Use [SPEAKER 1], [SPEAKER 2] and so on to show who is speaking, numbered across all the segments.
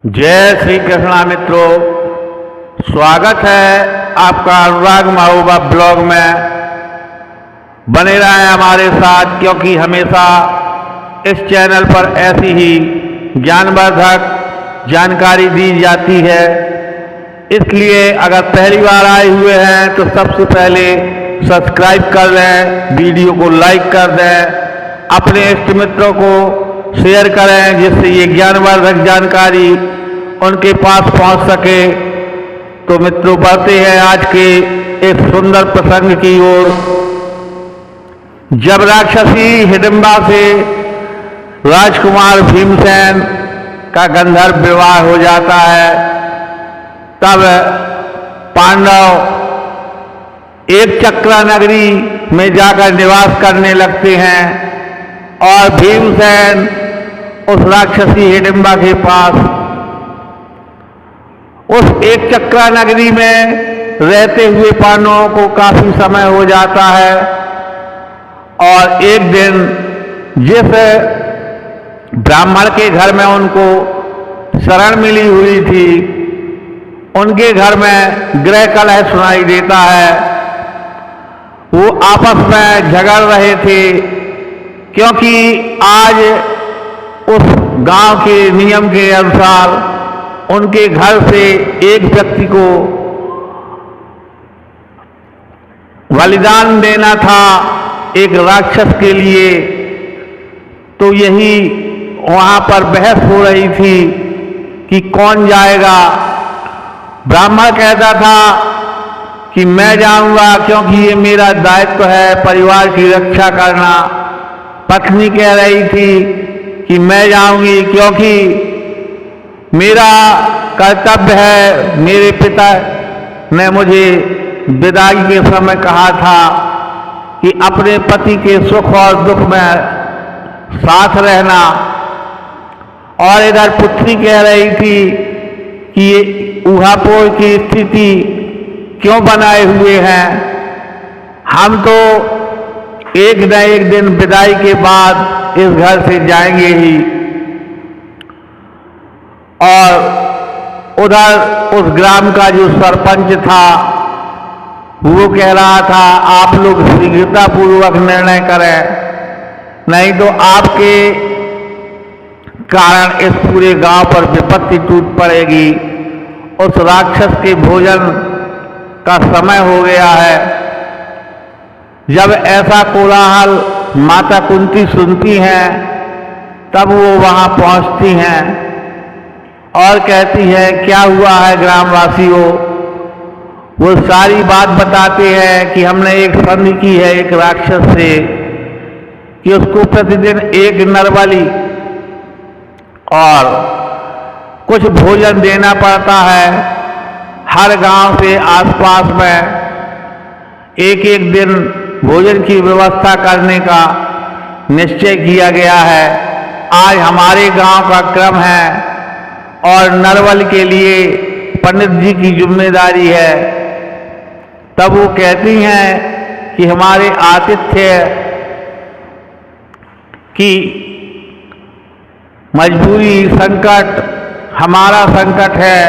[SPEAKER 1] जय श्री कृष्णा मित्रों, स्वागत है आपका अनुराग महोबा ब्लॉग में। बने रहें हमारे साथ, क्योंकि हमेशा इस चैनल पर ऐसी ही ज्ञानवर्धक जानकारी दी जाती है। इसलिए अगर पहली बार आए हुए हैं तो सबसे पहले सब्सक्राइब कर लें, वीडियो को लाइक कर दें, अपने इष्ट मित्रों को शेयर करें, जिससे ये ज्ञानवर्धक जानकारी उनके पास पहुंच सके। तो मित्रों, बढ़ते हैं आज के एक सुंदर प्रसंग की ओर। जब राक्षसी हिडिंबा से राजकुमार भीमसेन का गंधर्व विवाह हो जाता है, तब पांडव एक चक्रा नगरी में जाकर निवास करने लगते हैं और भीमसेन उस राक्षसी हिडिंबा के पास उस एक चक्रा नगरी में रहते हुए पांडवों को काफी समय हो जाता है। और एक दिन जिस ब्राह्मण के घर में उनको शरण मिली हुई थी, उनके घर में गृह कलह सुनाई देता है। वो आपस में झगड़ रहे थे, क्योंकि आज उस गांव के नियम के अनुसार उनके घर से एक व्यक्ति को बलिदान देना था एक राक्षस के लिए। तो यही वहां पर बहस हो रही थी कि कौन जाएगा। ब्राह्मण कहता था कि मैं जाऊंगा, क्योंकि ये मेरा दायित्व है परिवार की रक्षा करना। पत्नी कह रही थी कि मैं जाऊंगी, क्योंकि मेरा कर्तव्य है। मेरे पिता ने मुझे विदाई के समय कहा था कि अपने पति के सुख और दुख में साथ रहना। और इधर पुत्री कह रही थी कि ये ऊहापोह की स्थिति क्यों बनाए हुए हैं, हम तो एक न एक दिन विदाई के बाद इस घर से जाएंगे ही। और उधर उस ग्राम का जो सरपंच था, वो कह रहा था आप लोग शीघ्रता पूर्वक निर्णय करें, नहीं तो आपके कारण इस पूरे गांव पर विपत्ति टूट पड़ेगी। उस राक्षस के भोजन का समय हो गया है। जब ऐसा कोलाहल माता कुंती सुनती हैं, तब वो वहां पहुंचती हैं और कहती है क्या हुआ है ग्रामवासियों। वो सारी बात बताते हैं कि हमने एक संधि की है एक राक्षस से कि उसको प्रतिदिन एक नरबली और कुछ भोजन देना पड़ता है। हर गांव से आसपास में एक एक दिन भोजन की व्यवस्था करने का निश्चय किया गया है। आज हमारे गांव का क्रम है और नरबल के लिए पंडित जी की जिम्मेदारी है। तब वो कहती हैं कि हमारे आतिथ्य की मजबूरी संकट हमारा संकट है,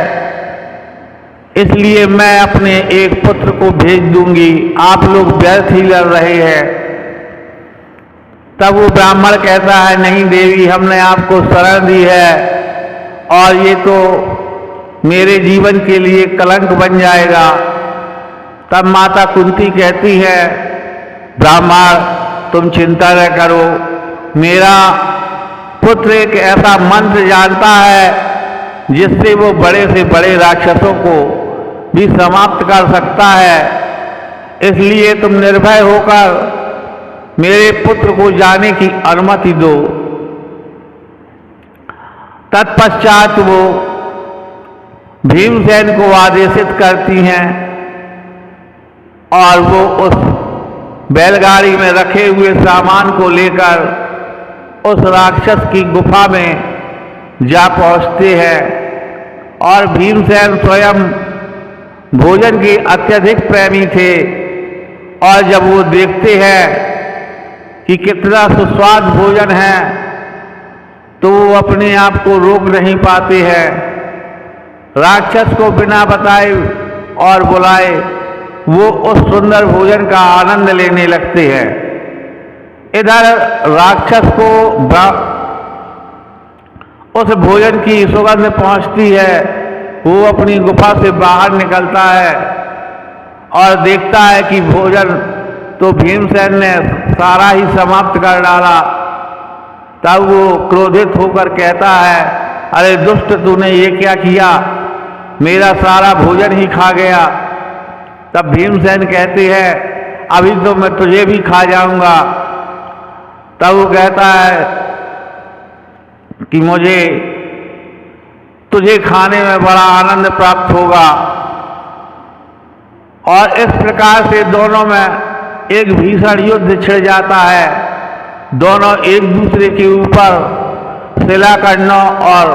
[SPEAKER 1] इसलिए मैं अपने एक पुत्र को भेज दूंगी, आप लोग व्यर्थ ही लड़ रहे हैं। तब वो ब्राह्मण कहता है नहीं देवी, हमने आपको शरण दी है और ये तो मेरे जीवन के लिए कलंक बन जाएगा। तब माता कुंती कहती है ब्राह्मण तुम चिंता न करो, मेरा पुत्र एक ऐसा मंत्र जानता है जिससे वो बड़े से बड़े राक्षसों को भी समाप्त कर सकता है। इसलिए तुम निर्भय होकर मेरे पुत्र को जाने की अनुमति दो। तत्पश्चात वो भीमसेन को आदेशित करती हैं और वो उस बैलगाड़ी में रखे हुए सामान को लेकर उस राक्षस की गुफा में जा पहुंचते हैं। और भीमसेन स्वयं भोजन के अत्यधिक प्रेमी थे, और जब वो देखते हैं कि कितना सुस्वाद भोजन है, तो वो अपने आप को रोक नहीं पाते हैं राक्षस को बिना बताए और बुलाए वो उस सुंदर भोजन का आनंद लेने लगते हैं। इधर राक्षस को उस भोजन की सुगंध पहुंचती है। वो अपनी गुफा से बाहर निकलता है और देखता है कि भोजन तो भीमसेन ने सारा ही समाप्त कर डाला। तब वो क्रोधित होकर कहता है, अरे दुष्ट, तूने ये क्या किया, मेरा सारा भोजन ही खा गया। तब भीमसेन कहते हैं, अभी तो मैं तुझे भी खा जाऊंगा। तब वो कहता है कि मुझे तुझे खाने में बड़ा आनंद प्राप्त होगा। और इस प्रकार से दोनों में एक भीषण युद्ध छिड़ जाता है। दोनों एक दूसरे के ऊपर शिलाखंडों और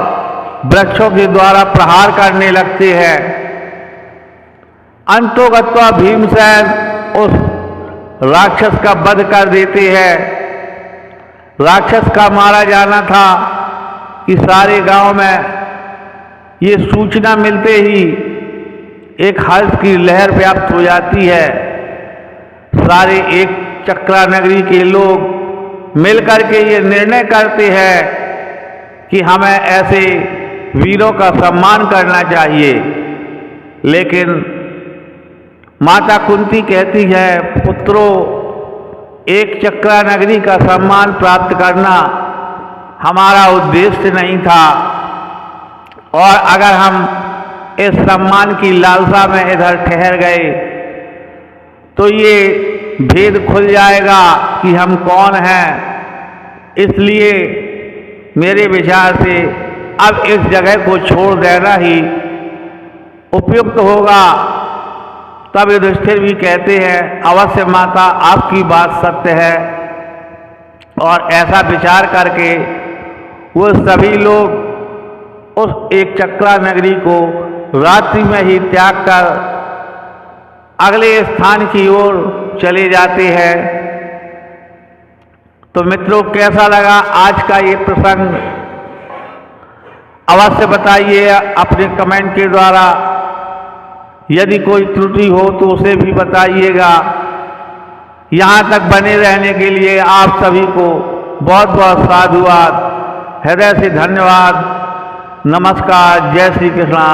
[SPEAKER 1] वृक्षों के द्वारा प्रहार करने लगते हैं। अंतोगत्वा भीमसेन उस राक्षस का वध कर देते हैं। राक्षस का मारा जाना था कि सारे गांव में ये सूचना मिलते ही एक हर्ष की लहर व्याप्त हो जाती है। सारे एक चक्रा नगरी के लोग मिलकर के ये निर्णय करते हैं कि हमें ऐसे वीरों का सम्मान करना चाहिए। लेकिन माता कुंती कहती है, पुत्रों, एक चक्रा नगरी का सम्मान प्राप्त करना हमारा उद्देश्य नहीं था, और अगर हम इस सम्मान की लालसा में इधर ठहर गए तो ये भेद खुल जाएगा कि हम कौन हैं। इसलिए मेरे विचार से अब इस जगह को छोड़ देना ही उपयुक्त होगा। तब युधिष्ठिर भी कहते हैं, अवश्य माता, आपकी बात सत्य है। और ऐसा विचार करके वो सभी लोग उस एक चक्रा नगरी को रात्रि में ही त्याग कर अगले स्थान की ओर चले जाते हैं। तो मित्रों, कैसा लगा आज का ये प्रसंग, अवश्य बताइए अपने कमेंट के द्वारा। यदि कोई त्रुटि हो तो उसे भी बताइएगा। यहाँ तक बने रहने के लिए आप सभी को बहुत बहुत साधुवाद, हृदय से धन्यवाद। नमस्कार। जय श्री कृष्णा।